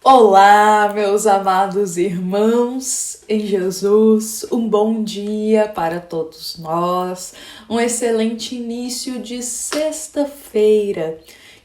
Olá, meus amados irmãos em Jesus, um bom dia para todos nós, um excelente início de sexta-feira.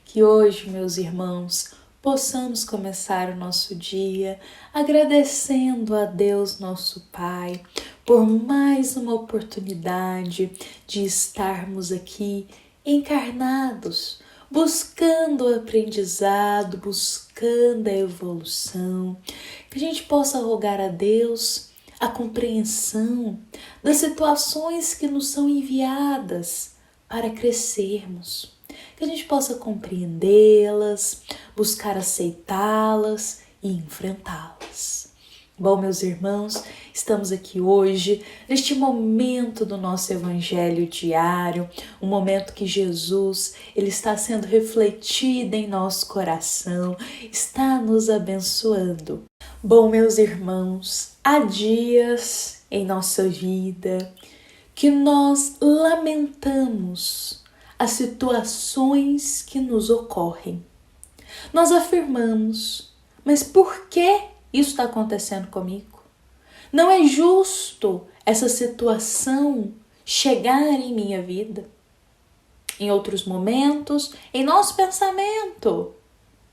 Que hoje, meus irmãos, possamos começar o nosso dia agradecendo a Deus, nosso Pai, por mais uma oportunidade de estarmos aqui encarnados, buscando o aprendizado, buscando a evolução, que a gente possa rogar a Deus a compreensão das situações que nos são enviadas para crescermos, que a gente possa compreendê-las, buscar aceitá-las e enfrentá-las. Bom, meus irmãos, estamos aqui hoje, neste momento do nosso evangelho diário, um momento que Jesus, ele está sendo refletido em nosso coração, está nos abençoando. Bom, meus irmãos, há dias em nossa vida que nós lamentamos as situações que nos ocorrem. Nós afirmamos, mas por que isso está acontecendo comigo? Não é justo essa situação chegar em minha vida. Em outros momentos, em nosso pensamento,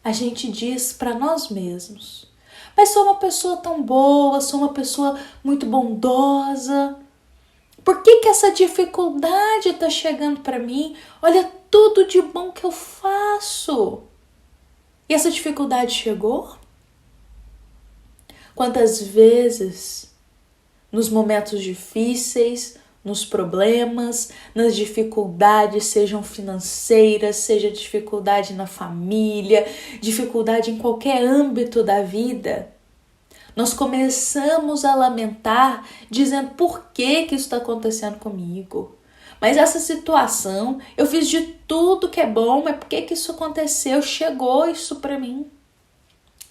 a gente diz para nós mesmos: mas sou uma pessoa tão boa, sou uma pessoa muito bondosa. Por que essa dificuldade está chegando para mim? Olha tudo de bom que eu faço. E essa dificuldade chegou? Quantas vezes, nos momentos difíceis, nos problemas, nas dificuldades, sejam financeiras, seja dificuldade na família, dificuldade em qualquer âmbito da vida, nós começamos a lamentar, dizendo por que isso está acontecendo comigo? Mas essa situação, eu fiz de tudo que é bom, mas por que isso aconteceu? Chegou isso para mim.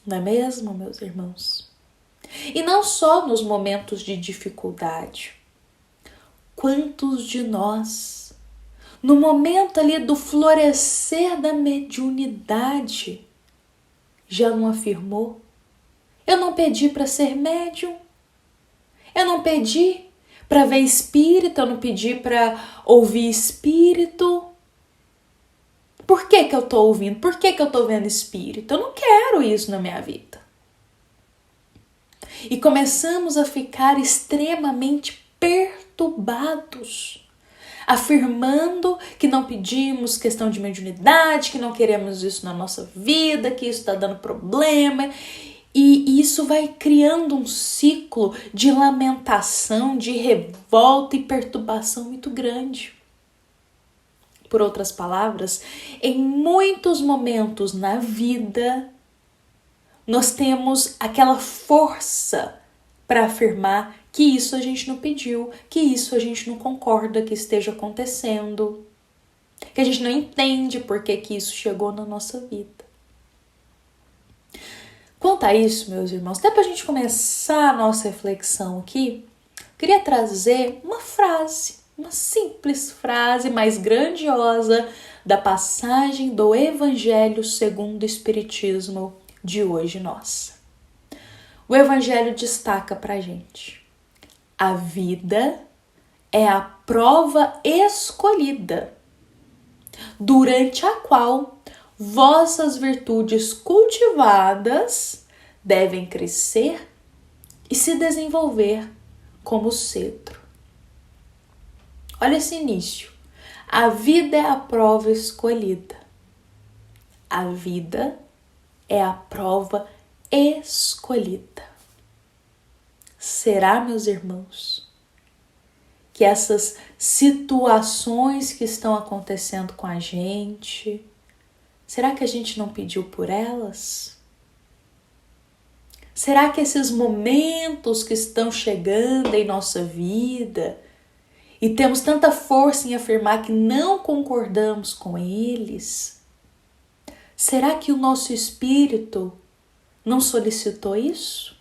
Não é mesmo, meus irmãos? E não só nos momentos de dificuldade. Quantos de nós, no momento ali do florescer da mediunidade, já não afirmou? Eu não pedi para ser médium. Eu não pedi para ver espírito, eu não pedi para ouvir espírito. Por que eu estou ouvindo? Por que eu estou vendo espírito? Eu não quero isso na minha vida. E começamos a ficar extremamente perturbados, afirmando que não pedimos questão de mediunidade, que não queremos isso na nossa vida, que isso está dando problema. E isso vai criando um ciclo de lamentação, de revolta e perturbação muito grande. Por outras palavras, em muitos momentos na vida, nós temos aquela força para afirmar que isso a gente não pediu, que isso a gente não concorda que esteja acontecendo, que a gente não entende por que isso chegou na nossa vida. Quanto a isso, meus irmãos, até para a gente começar a nossa reflexão aqui, eu queria trazer uma frase, uma simples frase, mais grandiosa, da passagem do Evangelho segundo o Espiritismo de hoje nossa. O Evangelho destaca para a gente: a vida é a prova escolhida, durante a qual vossas virtudes cultivadas devem crescer e se desenvolver como cedro. Olha esse início. A vida é a prova escolhida. A vida é a prova escolhida. Será, meus irmãos, que essas situações que estão acontecendo com a gente, será que a gente não pediu por elas? Será que esses momentos que estão chegando em nossa vida e temos tanta força em afirmar que não concordamos com eles, será que o nosso espírito não solicitou isso?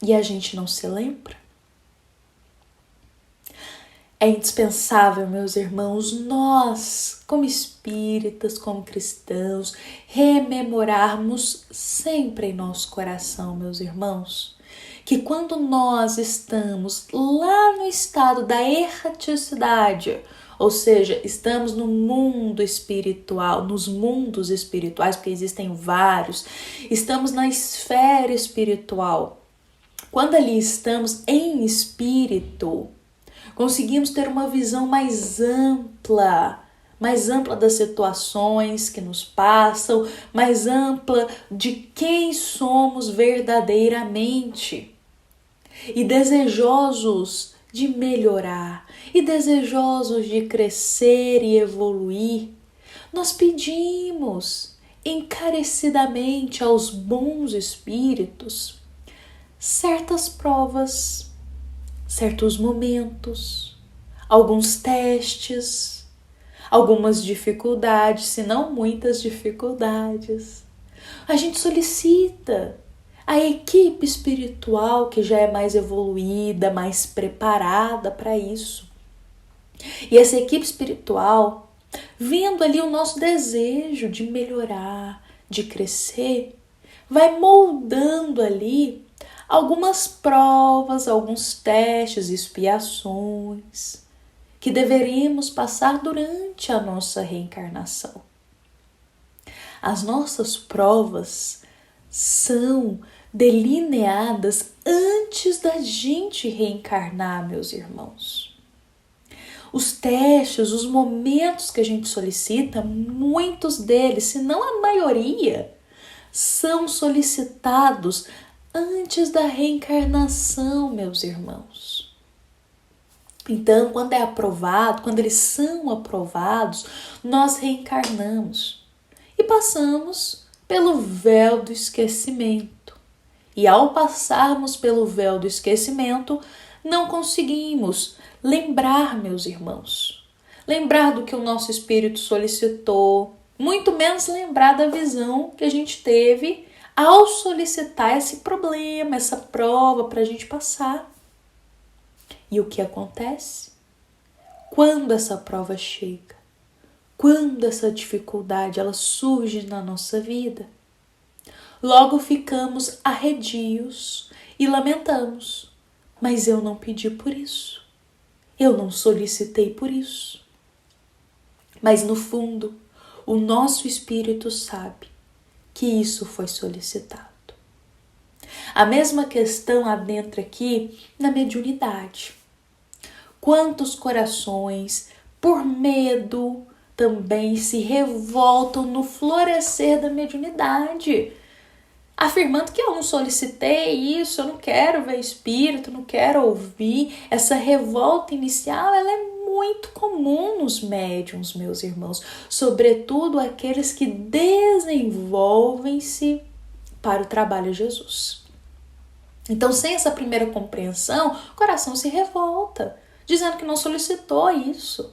E a gente não se lembra? É indispensável, meus irmãos, nós, como espíritas, como cristãos, rememorarmos sempre em nosso coração, meus irmãos, que quando nós estamos lá no estado da erraticidade, ou seja, estamos no mundo espiritual, nos mundos espirituais, porque existem vários, estamos na esfera espiritual. Quando ali estamos em espírito, conseguimos ter uma visão mais ampla das situações que nos passam, mais ampla de quem somos verdadeiramente. E desejosos de melhorar, e desejosos de crescer e evoluir, nós pedimos encarecidamente aos bons espíritos certas provas, certos momentos, alguns testes, algumas dificuldades, se não muitas dificuldades. A gente solicita a equipe espiritual que já é mais evoluída, mais preparada para isso. E essa equipe espiritual, vendo ali o nosso desejo de melhorar, de crescer, vai moldando ali algumas provas, alguns testes, expiações que deveríamos passar durante a nossa reencarnação. As nossas provas são delineadas antes da gente reencarnar, meus irmãos. Os testes, os momentos que a gente solicita, muitos deles, se não a maioria, são solicitados antes da reencarnação, meus irmãos. Então, quando é aprovado, quando eles são aprovados, nós reencarnamos e passamos pelo véu do esquecimento. E ao passarmos pelo véu do esquecimento, não conseguimos lembrar, meus irmãos, lembrar do que o nosso espírito solicitou, muito menos lembrar da visão que a gente teve ao solicitar esse problema, essa prova para a gente passar. E o que acontece? Quando essa prova chega, quando essa dificuldade ela surge na nossa vida, logo ficamos arredios e lamentamos. Mas eu não pedi por isso. Eu não solicitei por isso. Mas no fundo, o nosso espírito sabe que isso foi solicitado. A mesma questão adentra aqui na mediunidade. Quantos corações, por medo, também se revoltam no florescer da mediunidade, afirmando que eu não solicitei isso, eu não quero ver espírito, não quero ouvir. Essa revolta inicial, ela é muito comum nos médiuns, meus irmãos, sobretudo aqueles que desenvolvem-se para o trabalho de Jesus. Então, sem essa primeira compreensão, o coração se revolta, dizendo que não solicitou isso.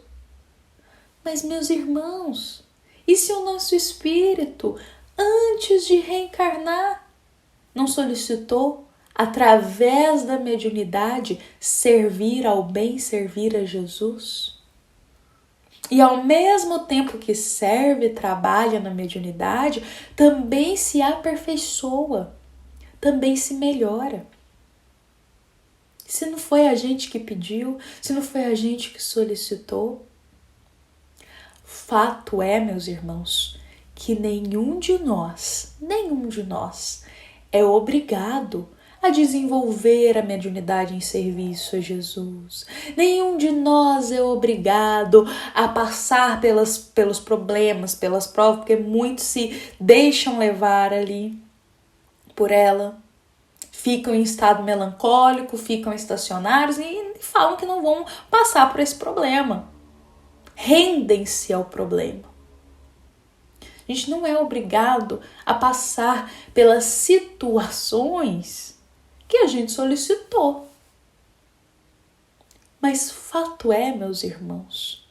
Mas, meus irmãos, e se o nosso espírito, antes de reencarnar, não solicitou, através da mediunidade, servir ao bem, servir a Jesus? E ao mesmo tempo que serve e trabalha na mediunidade, também se aperfeiçoa, também se melhora. Se não foi a gente que pediu, se não foi a gente que solicitou, fato é, meus irmãos, que nenhum de nós é obrigado a desenvolver a mediunidade em serviço a Jesus. Nenhum de nós é obrigado a passar pelos problemas, pelas provas, porque muitos se deixam levar ali por ela, ficam em estado melancólico, ficam estacionários e falam que não vão passar por esse problema. Rendem-se ao problema. A gente não é obrigado a passar pelas situações que a gente solicitou. Mas fato é, meus irmãos,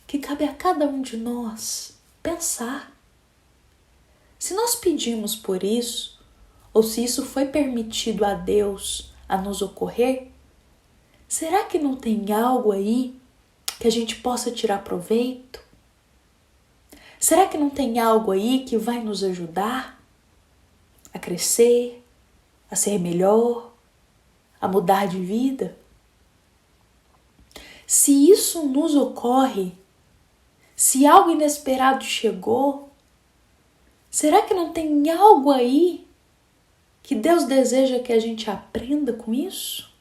que cabe a cada um de nós pensar. Se nós pedimos por isso, ou se isso foi permitido a Deus a nos ocorrer, será que não tem algo aí que a gente possa tirar proveito? Será que não tem algo aí que vai nos ajudar a crescer, a ser melhor, a mudar de vida? Se isso nos ocorre, se algo inesperado chegou, será que não tem algo aí que Deus deseja que a gente aprenda com isso?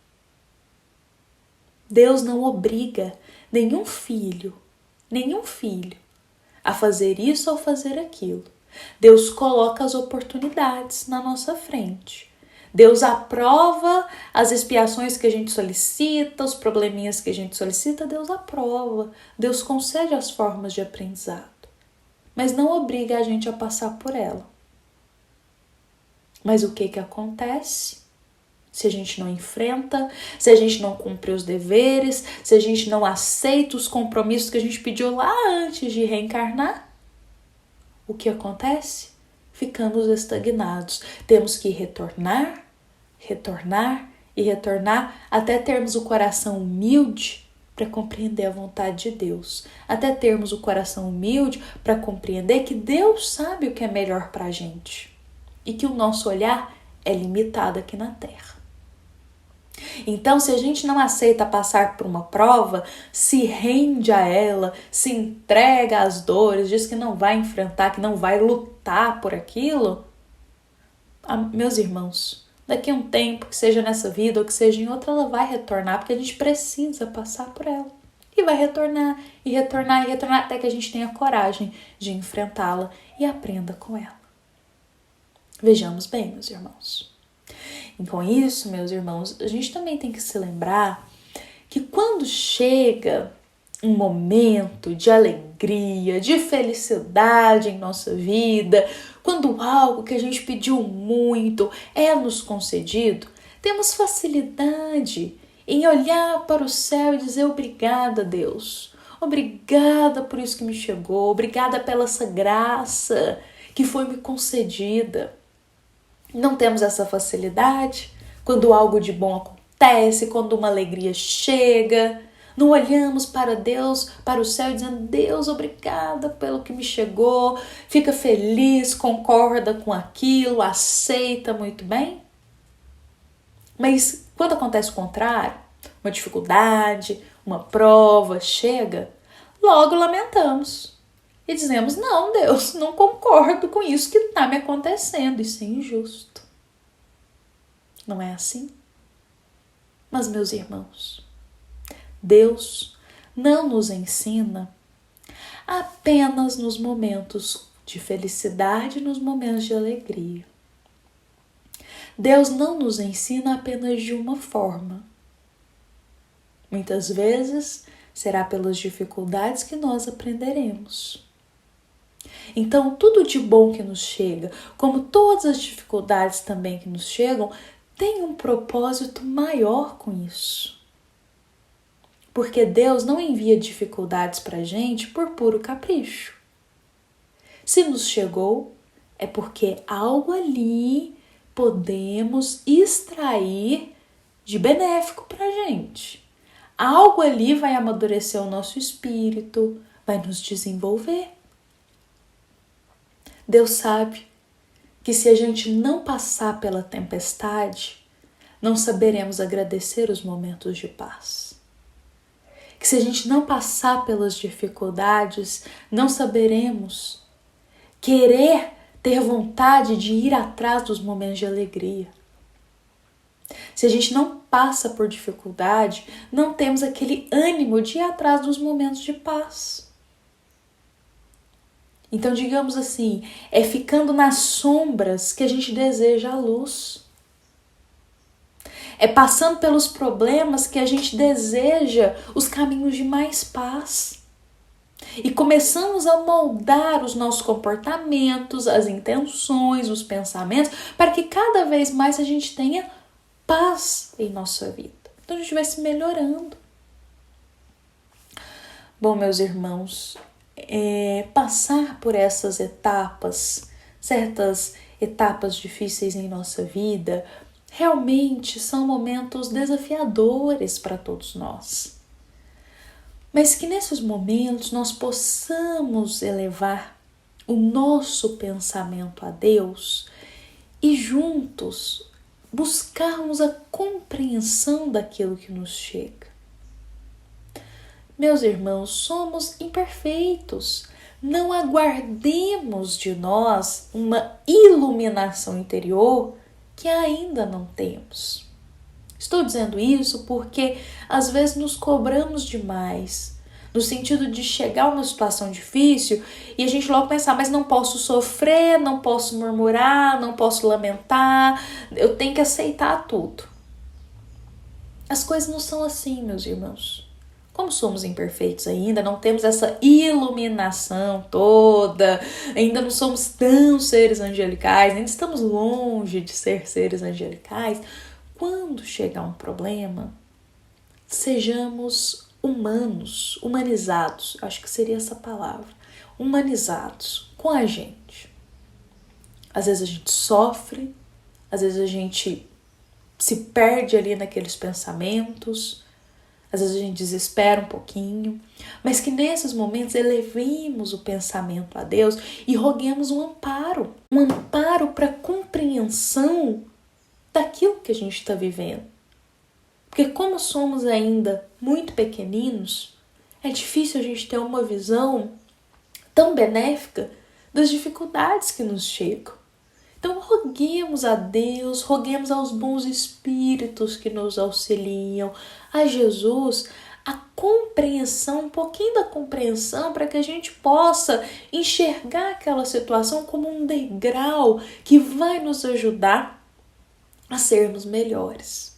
Deus não obriga nenhum filho a fazer isso ou fazer aquilo. Deus coloca as oportunidades na nossa frente. Deus aprova as expiações que a gente solicita, os probleminhas que a gente solicita, Deus aprova. Deus concede as formas de aprendizado, mas não obriga a gente a passar por ela. Mas o que acontece? Se a gente não enfrenta, se a gente não cumpre os deveres, se a gente não aceita os compromissos que a gente pediu lá antes de reencarnar, o que acontece? Ficamos estagnados. Temos que retornar e retornar até termos o coração humilde para compreender a vontade de Deus. Até termos o coração humilde para compreender que Deus sabe o que é melhor para a gente e que o nosso olhar é limitado aqui na Terra. Então, se a gente não aceita passar por uma prova, se rende a ela, se entrega às dores, diz que não vai enfrentar, que não vai lutar por aquilo, meus irmãos, daqui a um tempo, que seja nessa vida ou que seja em outra, ela vai retornar, porque a gente precisa passar por ela. E vai retornar, e retornar, e retornar, até que a gente tenha coragem de enfrentá-la e aprenda com ela. Vejamos bem, meus irmãos. E com isso, meus irmãos, a gente também tem que se lembrar que quando chega um momento de alegria, de felicidade em nossa vida, quando algo que a gente pediu muito é nos concedido, temos facilidade em olhar para o céu e dizer obrigada, Deus. Obrigada por isso que me chegou, obrigada pela essa graça que foi me concedida. Não temos essa facilidade quando algo de bom acontece, quando uma alegria chega. Não olhamos para Deus, para o céu, dizendo Deus, obrigada pelo que me chegou. Fica feliz, concorda com aquilo, aceita muito bem. Mas quando acontece o contrário, uma dificuldade, uma prova chega, logo lamentamos. E dizemos, não, Deus, não concordo com isso que está me acontecendo. Isso é injusto. Não é assim? Mas, meus irmãos, Deus não nos ensina apenas nos momentos de felicidade, nos momentos de alegria. Deus não nos ensina apenas de uma forma. Muitas vezes será pelas dificuldades que nós aprenderemos. Então, tudo de bom que nos chega, como todas as dificuldades também que nos chegam, tem um propósito maior com isso. Porque Deus não envia dificuldades para a gente por puro capricho. Se nos chegou, é porque algo ali podemos extrair de benéfico para a gente. Algo ali vai amadurecer o nosso espírito, vai nos desenvolver. Deus sabe que se a gente não passar pela tempestade, não saberemos agradecer os momentos de paz. Que se a gente não passar pelas dificuldades, não saberemos querer ter vontade de ir atrás dos momentos de alegria. Se a gente não passa por dificuldade, não temos aquele ânimo de ir atrás dos momentos de paz. Então, digamos assim, é ficando nas sombras que a gente deseja a luz. É passando pelos problemas que a gente deseja os caminhos de mais paz. E começamos a moldar os nossos comportamentos, as intenções, os pensamentos, para que cada vez mais a gente tenha paz em nossa vida. Então a gente vai se melhorando. Bom, meus irmãos, passar por essas etapas, certas etapas difíceis em nossa vida, Realmente são momentos desafiadores para todos nós. Mas que nesses momentos nós possamos elevar o nosso pensamento a Deus e juntos buscarmos a compreensão daquilo que nos chega. Meus irmãos, somos imperfeitos. Não aguardemos de nós uma iluminação interior que ainda não temos. Estou dizendo isso porque às vezes nos cobramos demais, no sentido de chegar a uma situação difícil e a gente logo pensar, mas não posso sofrer, não posso murmurar, não posso lamentar, eu tenho que aceitar tudo. As coisas não são assim, meus irmãos. Como somos imperfeitos ainda, não temos essa iluminação toda, ainda não somos tão seres angelicais, ainda estamos longe de ser seres angelicais. Quando chegar um problema, sejamos humanos, humanizados, acho que seria essa palavra, humanizados com a gente. Às vezes a gente sofre, às vezes a gente se perde ali naqueles pensamentos, às vezes a gente desespera um pouquinho, mas que nesses momentos elevemos o pensamento a Deus e roguemos um amparo para compreensão daquilo que a gente está vivendo. Porque como somos ainda muito pequeninos, é difícil a gente ter uma visão tão benéfica das dificuldades que nos chegam. Então roguemos a Deus, roguemos aos bons espíritos que nos auxiliam, a Jesus, a compreensão, um pouquinho da compreensão para que a gente possa enxergar aquela situação como um degrau que vai nos ajudar a sermos melhores.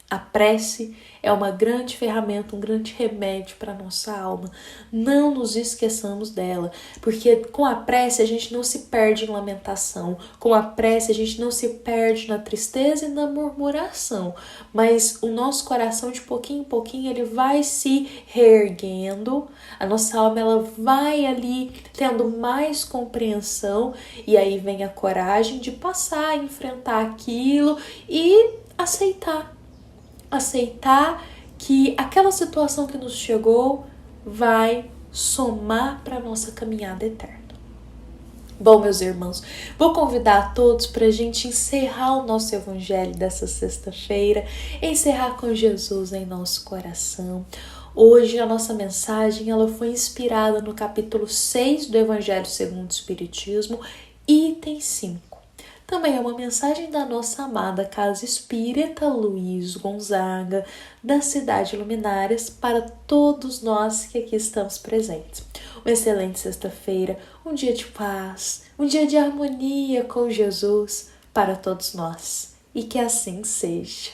A prece é uma grande ferramenta, um grande remédio para a nossa alma. Não nos esqueçamos dela, porque com a prece a gente não se perde em lamentação, com a prece a gente não se perde na tristeza e na murmuração, mas o nosso coração de pouquinho em pouquinho ele vai se reerguendo, a nossa alma ela vai ali tendo mais compreensão e aí vem a coragem de passar, enfrentar aquilo e aceitar que aquela situação que nos chegou vai somar para a nossa caminhada eterna. Bom, meus irmãos, vou convidar a todos para a gente encerrar o nosso evangelho dessa sexta-feira, encerrar com Jesus em nosso coração. Hoje a nossa mensagem ela foi inspirada no capítulo 6 do Evangelho segundo o Espiritismo, item 5. Também é uma mensagem da nossa amada Casa Espírita Luiz Gonzaga, da Cidade Luminárias, para todos nós que aqui estamos presentes. Uma excelente sexta-feira, um dia de paz, um dia de harmonia com Jesus para todos nós. E que assim seja.